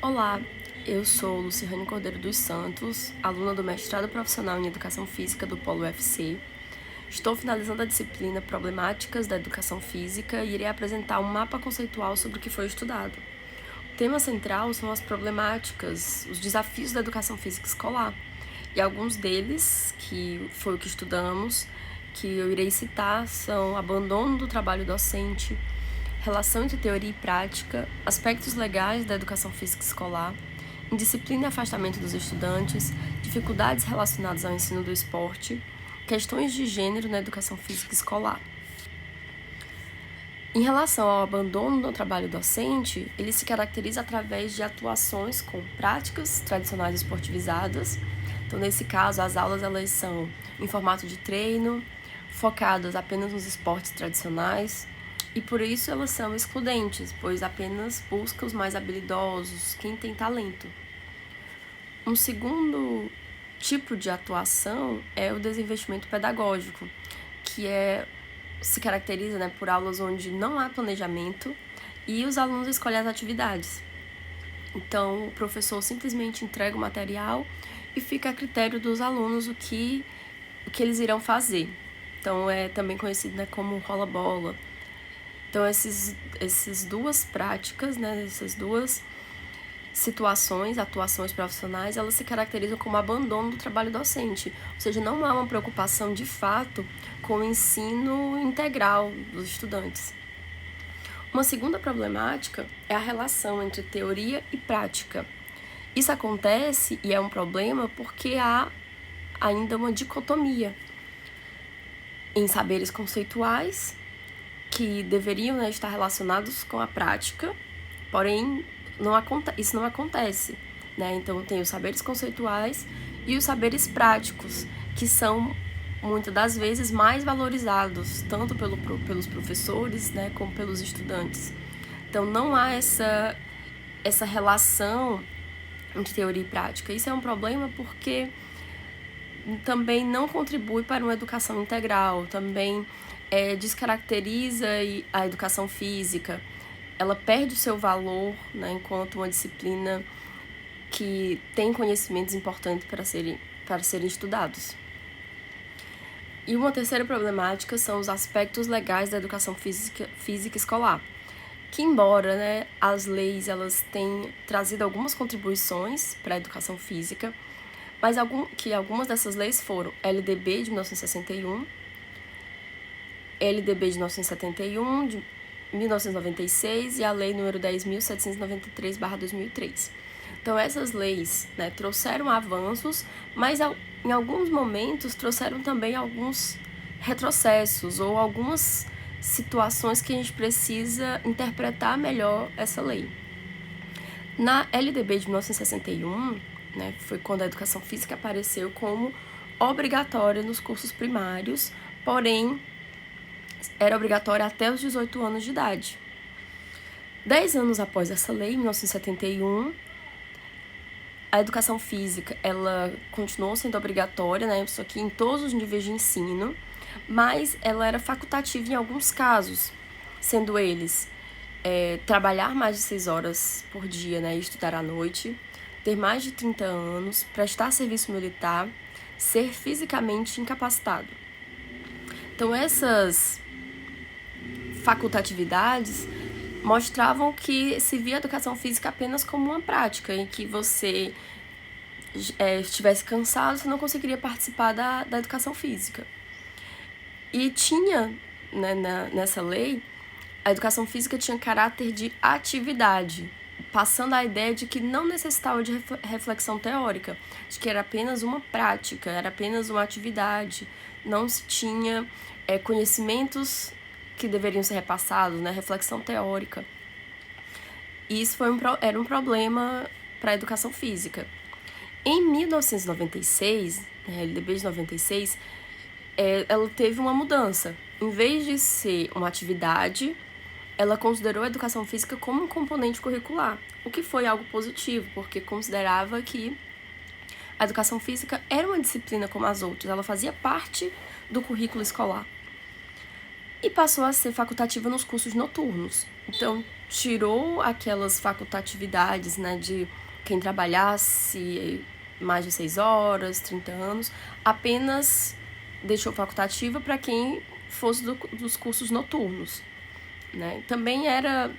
Olá, eu sou Luciane Cordeiro dos Santos, aluna do mestrado profissional em Educação Física do Polo UFC. Estou finalizando a disciplina Problemáticas da Educação Física e irei apresentar um mapa conceitual sobre o que foi estudado. O tema central são as problemáticas, os desafios da educação física escolar, e alguns deles, que foi o que estudamos, que eu irei citar, são abandono do trabalho docente, relação entre teoria e prática, aspectos legais da educação física escolar, indisciplina e afastamento dos estudantes, dificuldades relacionadas ao ensino do esporte, questões de gênero na educação física escolar. Em relação ao abandono do trabalho docente, ele se caracteriza através de atuações com práticas tradicionais esportivizadas. Então, nesse caso, as aulas elas são em formato de treino, focadas apenas nos esportes tradicionais, e por isso elas são excludentes, pois apenas busca os mais habilidosos, quem tem talento. Um segundo tipo de atuação é o desinvestimento pedagógico, que se caracteriza por aulas onde não há planejamento e os alunos escolhem as atividades. Então, o professor simplesmente entrega o material e fica a critério dos alunos o que eles irão fazer. Então, é também conhecido como rola-bola. Então, essas duas práticas, essas duas situações, atuações profissionais, elas se caracterizam como abandono do trabalho docente. Ou seja, não há uma preocupação de fato com o ensino integral dos estudantes. Uma segunda problemática é a relação entre teoria e prática. Isso acontece e é um problema porque há ainda uma dicotomia em saberes conceituais que deveriam estar relacionados com a prática, porém isso não acontece. Então tem os saberes conceituais e os saberes práticos, que são muitas das vezes mais valorizados, tanto pelos professores, como pelos estudantes. Então não há essa relação entre teoria e prática. Isso é um problema porque também não contribui para uma educação integral, também descaracteriza a educação física. Ela perde o seu valor enquanto uma disciplina que tem conhecimentos importantes para serem estudados. E uma terceira problemática são os aspectos legais da educação física escolar, que embora as leis elas tenham trazido algumas contribuições para a educação física, mas algumas dessas leis foram LDB de 1961, LDB de 1971, de 1996 e a Lei número 10.793/2003. Então, essas leis trouxeram avanços, mas em alguns momentos trouxeram também alguns retrocessos ou algumas situações que a gente precisa interpretar melhor essa lei. Na LDB de 1961, foi quando a educação física apareceu como obrigatória nos cursos primários, porém era obrigatória até os 18 anos de idade. 10 anos após essa lei, em 1971, a educação física ela continuou sendo obrigatória, só que em todos os níveis de ensino, mas ela era facultativa em alguns casos, sendo eles trabalhar mais de 6 horas por dia e estudar à noite, ter mais de 30 anos, prestar serviço militar, ser fisicamente incapacitado. Então, essas facultatividades mostravam que se via a educação física apenas como uma prática, em que você estivesse cansado, você não conseguiria participar da educação física. E tinha, nessa lei, a educação física tinha caráter de atividade, passando a ideia de que não necessitava de reflexão teórica, de que era apenas uma prática, era apenas uma atividade, não se tinha conhecimentos que deveriam ser repassados, reflexão teórica. E isso era um problema para a educação física. Em 1996, a LDB de 96, ela teve uma mudança. Em vez de ser uma atividade, ela considerou a educação física como um componente curricular, o que foi algo positivo, porque considerava que a educação física era uma disciplina como as outras, ela fazia parte do currículo escolar. E passou a ser facultativa nos cursos noturnos. Então, tirou aquelas facultatividades, né, de quem trabalhasse mais de 6 horas, 30 anos, apenas deixou facultativa para quem fosse dos cursos noturnos, né? Também era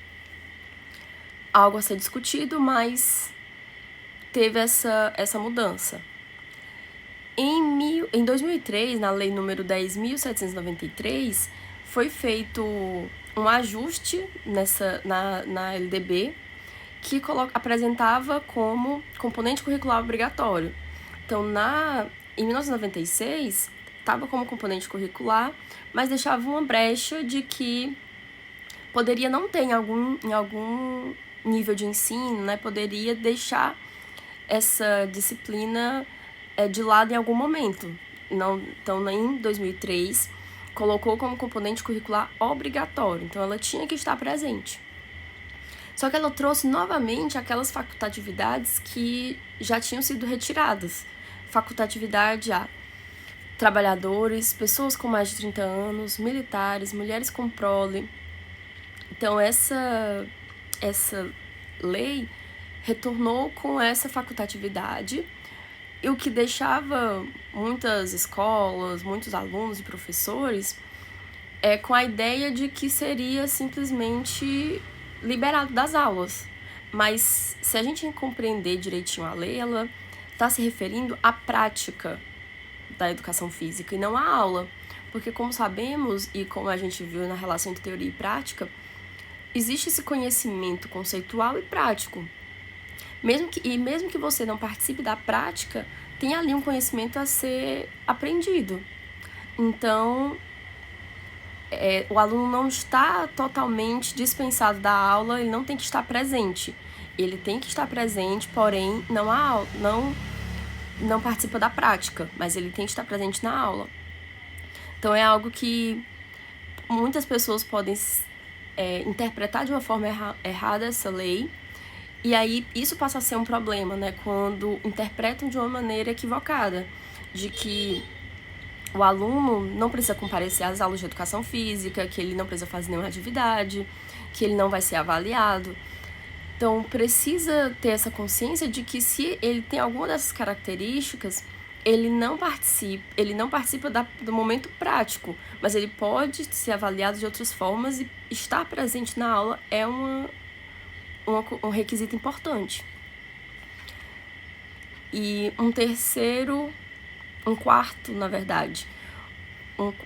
algo a ser discutido, mas teve essa mudança. Em 2003, na lei número 10.793, foi feito um ajuste na LDB que apresentava como componente curricular obrigatório. Então, em 1996, estava como componente curricular, mas deixava uma brecha de que poderia não ter em algum nível de ensino, né, poderia deixar essa disciplina de lado em algum momento. Então, em 2003, colocou como componente curricular obrigatório, então ela tinha que estar presente. Só que ela trouxe novamente aquelas facultatividades que já tinham sido retiradas. Facultatividade a trabalhadores, pessoas com mais de 30 anos, militares, mulheres com prole. Então, essa lei retornou com essa facultatividade, e o que deixava muitas escolas, muitos alunos e professores com a ideia de que seria simplesmente liberado das aulas. Mas se a gente compreender direitinho a lei, ela está se referindo à prática da educação física e não à aula. Porque, como sabemos e como a gente viu na relação entre teoria e prática, existe esse conhecimento conceitual e prático. Mesmo que você não participe da prática, tem ali um conhecimento a ser aprendido. Então, o aluno não está totalmente dispensado da aula, ele não tem que estar presente. Ele tem que estar presente, porém, não participa da prática, mas ele tem que estar presente na aula. Então, é algo que muitas pessoas podem interpretar de uma forma errada essa lei, e aí isso passa a ser um problema, né? Quando interpretam de uma maneira equivocada, de que o aluno não precisa comparecer às aulas de educação física, que ele não precisa fazer nenhuma atividade, que ele não vai ser avaliado. Então, precisa ter essa consciência de que se ele tem alguma dessas características, ele não participa do momento prático, mas ele pode ser avaliado de outras formas, e estar presente na aula é um requisito importante. E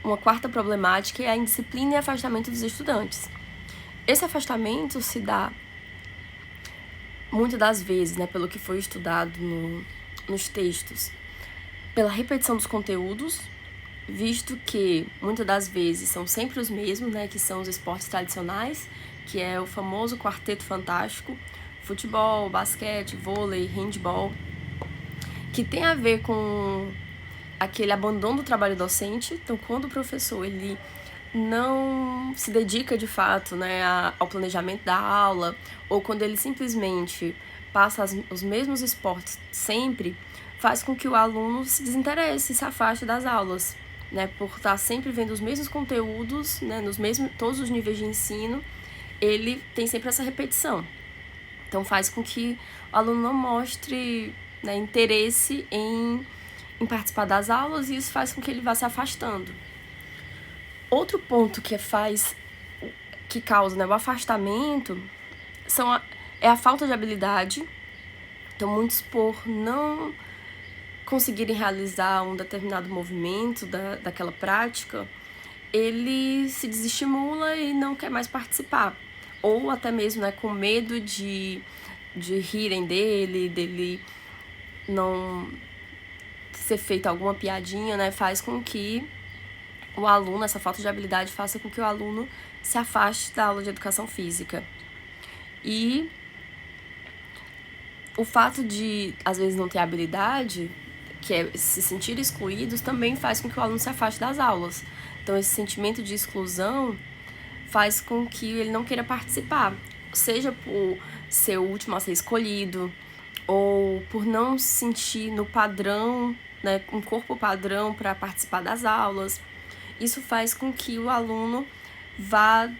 uma quarta problemática é a indisciplina e afastamento dos estudantes. Esse afastamento se dá muitas das vezes, né, pelo que foi estudado nos textos, pela repetição dos conteúdos, visto que muitas das vezes são sempre os mesmos, né, que são os esportes tradicionais, que é o famoso quarteto fantástico, futebol, basquete, vôlei, handball, que tem a ver com aquele abandono do trabalho docente. Então, quando o professor ele não se dedica de fato, né, ao planejamento da aula, ou quando ele simplesmente passa os mesmos esportes sempre, faz com que o aluno se desinteresse e se afaste das aulas, né, por estar sempre vendo os mesmos conteúdos, né, todos os níveis de ensino, ele tem sempre essa repetição. Então, faz com que o aluno não mostre, né, interesse em participar das aulas, e isso faz com que ele vá se afastando. Outro ponto que causa, né, o afastamento é a falta de habilidade. Então, muitos, por não conseguirem realizar um determinado movimento daquela prática, ele se desestimula e não quer mais participar. Ou até mesmo, né, com medo de rirem dele não ser feita alguma piadinha, né, faz com que o aluno, essa falta de habilidade, faça com que o aluno se afaste da aula de educação física. E o fato de, às vezes, não ter habilidade, que é se sentir excluídos, também faz com que o aluno se afaste das aulas. Então, esse sentimento de exclusão faz com que ele não queira participar, seja por ser o último a ser escolhido, ou por não se sentir no padrão, né, um corpo padrão para participar das aulas. Isso faz com que o aluno vá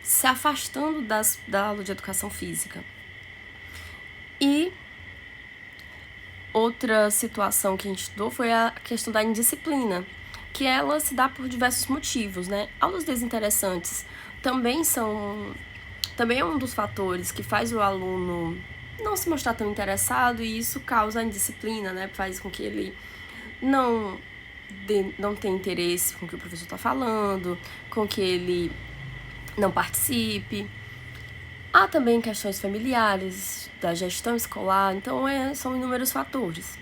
se afastando da aula de educação física. E outra situação que a gente estudou foi a questão da indisciplina, que ela se dá por diversos motivos, né? Aulas desinteressantes também é um dos fatores que faz o aluno não se mostrar tão interessado, e isso causa a indisciplina, né? Faz com que ele não tenha interesse com o que o professor está falando, com que ele não participe. Há também questões familiares, da gestão escolar, então são inúmeros fatores.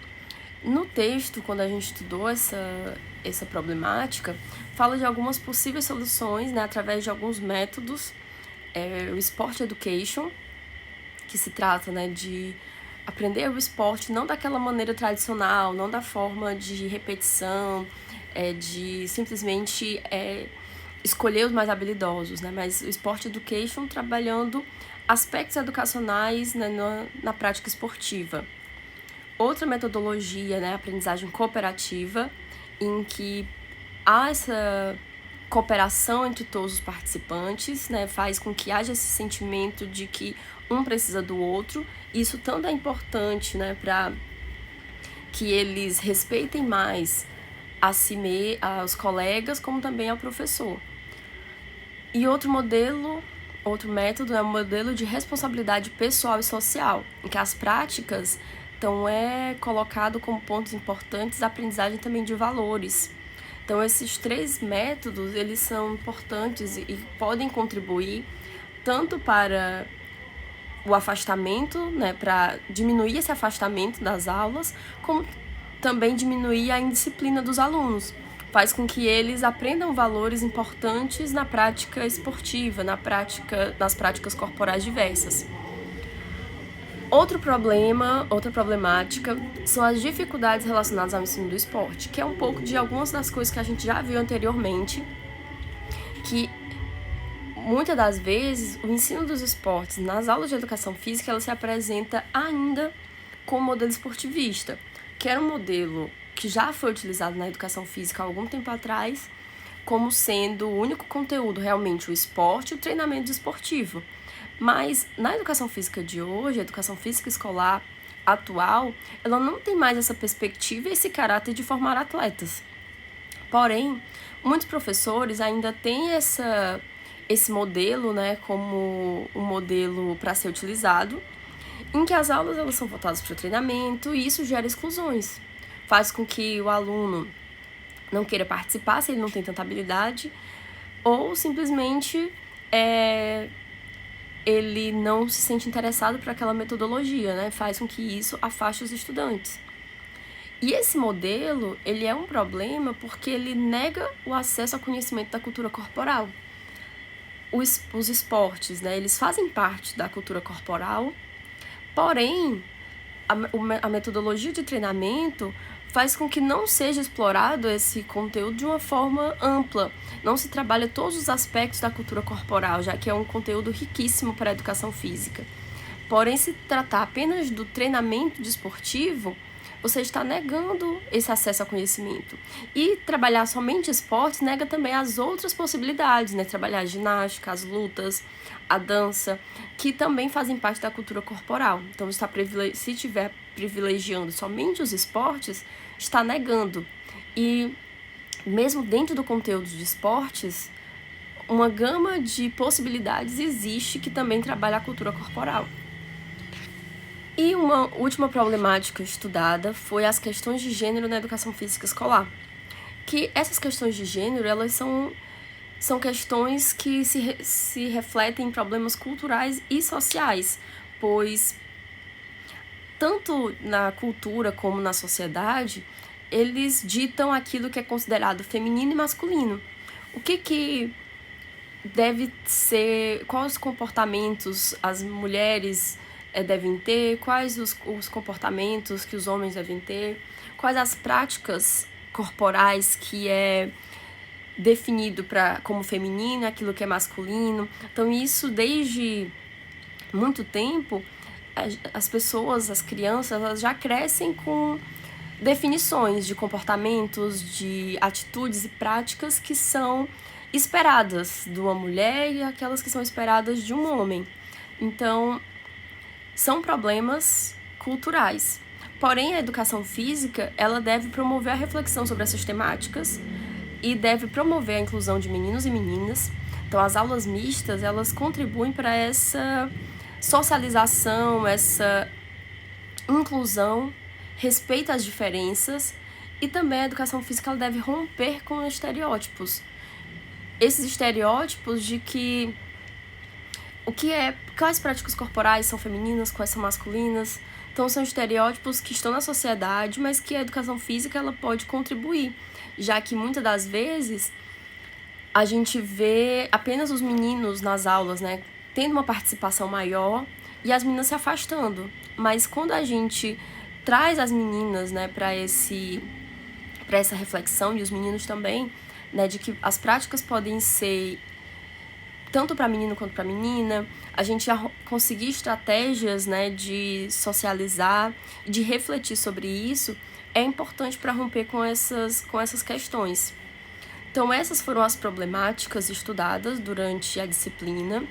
No texto, quando a gente estudou essa problemática, fala de algumas possíveis soluções, né, através de alguns métodos. O Sport Education, que se trata, né, de aprender o esporte não daquela maneira tradicional, não da forma de repetição, de simplesmente escolher os mais habilidosos, né, mas o Sport Education trabalhando aspectos educacionais, né, na prática esportiva. Outra metodologia, né, a aprendizagem cooperativa, em que há essa cooperação entre todos os participantes, né, faz com que haja esse sentimento de que um precisa do outro. Isso tanto é importante, né, para que eles respeitem mais aos colegas, como também ao professor. E outro método é o modelo de responsabilidade pessoal e social, em que as práticas é colocado como pontos importantes da aprendizagem também de valores. Então, esses 3 métodos, eles são importantes e podem contribuir tanto para o afastamento, né, para diminuir esse afastamento das aulas, como também diminuir a indisciplina dos alunos. Faz com que eles aprendam valores importantes na prática esportiva, nas práticas corporais diversas. Outra problemática, são as dificuldades relacionadas ao ensino do esporte, que é um pouco de algumas das coisas que a gente já viu anteriormente, que muitas das vezes o ensino dos esportes nas aulas de educação física, ela se apresenta ainda como modelo esportivista, que era um modelo que já foi utilizado na educação física há algum tempo atrás, como sendo o único conteúdo realmente o esporte e o treinamento esportivo. Mas na educação física de hoje, a educação física escolar atual, ela não tem mais essa perspectiva e esse caráter de formar atletas. Porém, muitos professores ainda têm esse modelo, né, como um modelo para ser utilizado, em que as aulas elas são voltadas para o treinamento, e isso gera exclusões. Faz com que o aluno não queira participar se ele não tem tanta habilidade, ou simplesmente ele não se sente interessado por aquela metodologia, né? Faz com que isso afaste os estudantes. E esse modelo, ele é um problema porque ele nega o acesso ao conhecimento da cultura corporal. Os esportes, né, eles fazem parte da cultura corporal, porém, a metodologia de treinamento faz com que não seja explorado esse conteúdo de uma forma ampla. Não se trabalha todos os aspectos da cultura corporal, já que é um conteúdo riquíssimo para a educação física. Porém, se tratar apenas do treinamento desportivo, você está negando esse acesso ao conhecimento. E trabalhar somente esportes nega também as outras possibilidades, né? Trabalhar a ginástica, as lutas, a dança, que também fazem parte da cultura corporal. Então, se estiver privilegiando somente os esportes, está negando. E mesmo dentro do conteúdo de esportes, uma gama de possibilidades existe que também trabalha a cultura corporal. E uma última problemática estudada foi as questões de gênero na educação física escolar. Que essas questões de gênero, elas são questões que se refletem em problemas culturais e sociais, pois tanto na cultura como na sociedade, eles ditam aquilo que é considerado feminino e masculino. O que deve ser, quais os comportamentos as mulheres devem ter, quais os comportamentos que os homens devem ter, quais as práticas corporais que é definido como feminino, aquilo que é masculino. Então isso desde muito tempo, as pessoas, as crianças, elas já crescem com definições de comportamentos, de atitudes e práticas que são esperadas de uma mulher e aquelas que são esperadas de um homem. Então, são problemas culturais. Porém, a educação física, ela deve promover a reflexão sobre essas temáticas e deve promover a inclusão de meninos e meninas. Então, as aulas mistas, elas contribuem para essa socialização, essa inclusão, respeito às diferenças, e também a educação física ela deve romper com estereótipos. Esses estereótipos de que quais práticas corporais são femininas, quais são masculinas. Então são estereótipos que estão na sociedade, mas que a educação física ela pode contribuir, já que muitas das vezes a gente vê apenas os meninos nas aulas, né, tendo uma participação maior e as meninas se afastando. Mas quando a gente traz as meninas, né, para essa reflexão, e os meninos também, né, de que as práticas podem ser tanto para menino quanto para menina, a gente conseguir estratégias, né, de socializar, de refletir sobre isso, é importante para romper com essas questões. Então, essas foram as problemáticas estudadas durante a disciplina.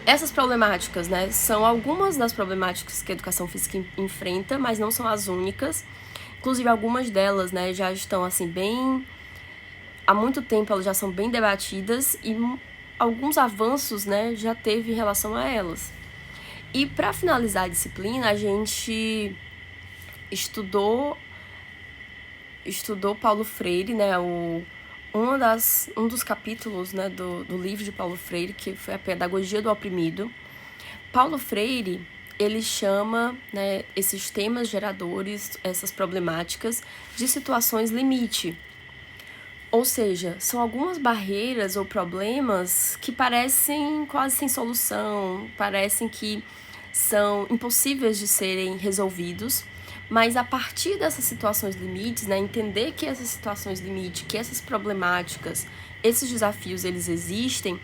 Essas problemáticas, né, são algumas das problemáticas que a educação física enfrenta, mas não são as únicas. Inclusive, algumas delas, né, já estão, assim, há muito tempo elas já são bem debatidas e alguns avanços, né, já teve em relação a elas. E para finalizar a disciplina, a gente estudou Paulo Freire, né, um dos capítulos, né, do livro de Paulo Freire, que foi a Pedagogia do Oprimido. Paulo Freire, ele chama, né, esses temas geradores, essas problemáticas, de situações limite. Ou seja, são algumas barreiras ou problemas que parecem quase sem solução, parecem que são impossíveis de serem resolvidos, mas a partir dessas situações limites, né, entender que essas situações limite, que essas problemáticas, esses desafios, eles existem,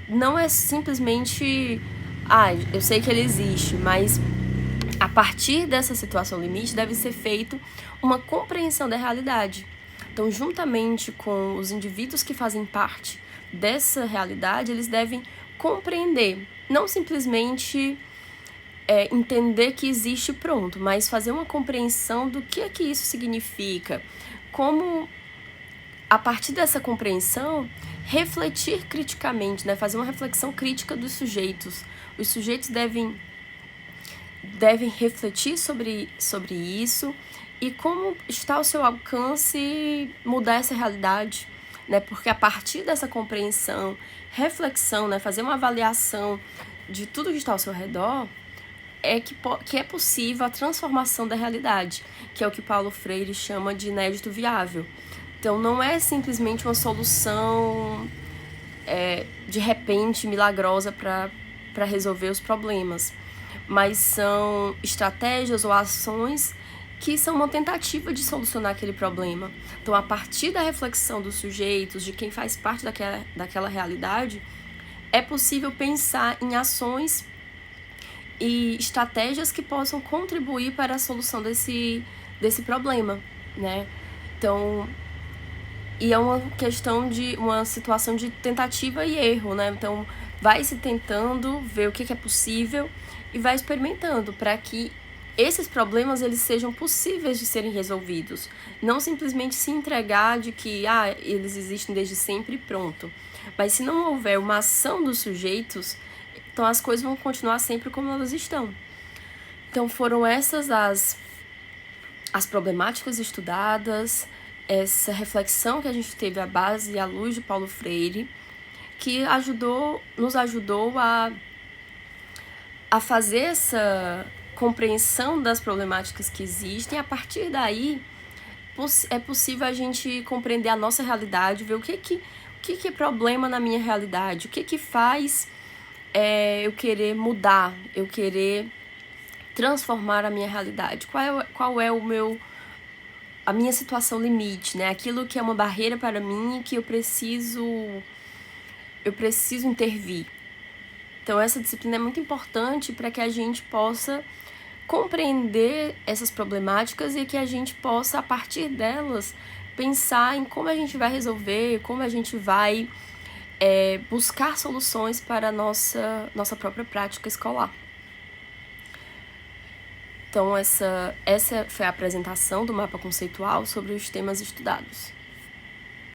não é simplesmente, eu sei que ele existe, mas a partir dessa situação limite deve ser feito uma compreensão da realidade. Então, juntamente com os indivíduos que fazem parte dessa realidade, eles devem compreender, não simplesmente entender que existe pronto, mas fazer uma compreensão do que é que isso significa, como, a partir dessa compreensão, refletir criticamente, né? Fazer uma reflexão crítica dos sujeitos. Os sujeitos devem refletir sobre isso, e como está ao seu alcance mudar essa realidade, né? Porque a partir dessa compreensão, reflexão, né? Fazer uma avaliação de tudo que está ao seu redor, que é possível a transformação da realidade, que é o que Paulo Freire chama de inédito viável. Então, não é simplesmente uma solução de repente milagrosa para resolver os problemas, mas são estratégias ou ações que são uma tentativa de solucionar aquele problema. Então, a partir da reflexão dos sujeitos, de quem faz parte daquela realidade, é possível pensar em ações e estratégias que possam contribuir para a solução desse problema, né? Então, e é uma questão de uma situação de tentativa e erro, né? Então, vai se tentando ver o que é possível e vai experimentando para que esses problemas eles sejam possíveis de serem resolvidos. Não simplesmente se entregar de que eles existem desde sempre e pronto. Mas se não houver uma ação dos sujeitos, então as coisas vão continuar sempre como elas estão. Então foram essas as problemáticas estudadas, essa reflexão que a gente teve à base e à luz de Paulo Freire, que nos ajudou a fazer essa compreensão das problemáticas que existem. A partir daí, é possível a gente compreender a nossa realidade, ver o que é problema na minha realidade, o que faz eu querer mudar, eu querer transformar a minha realidade, qual é a minha situação limite, né? Aquilo que é uma barreira para mim e que eu preciso intervir. Então, essa disciplina é muito importante para que a gente possa compreender essas problemáticas e que a gente possa, a partir delas, pensar em como a gente vai resolver, como a gente vai buscar soluções para a nossa própria prática escolar. Então, essa foi a apresentação do mapa conceitual sobre os temas estudados.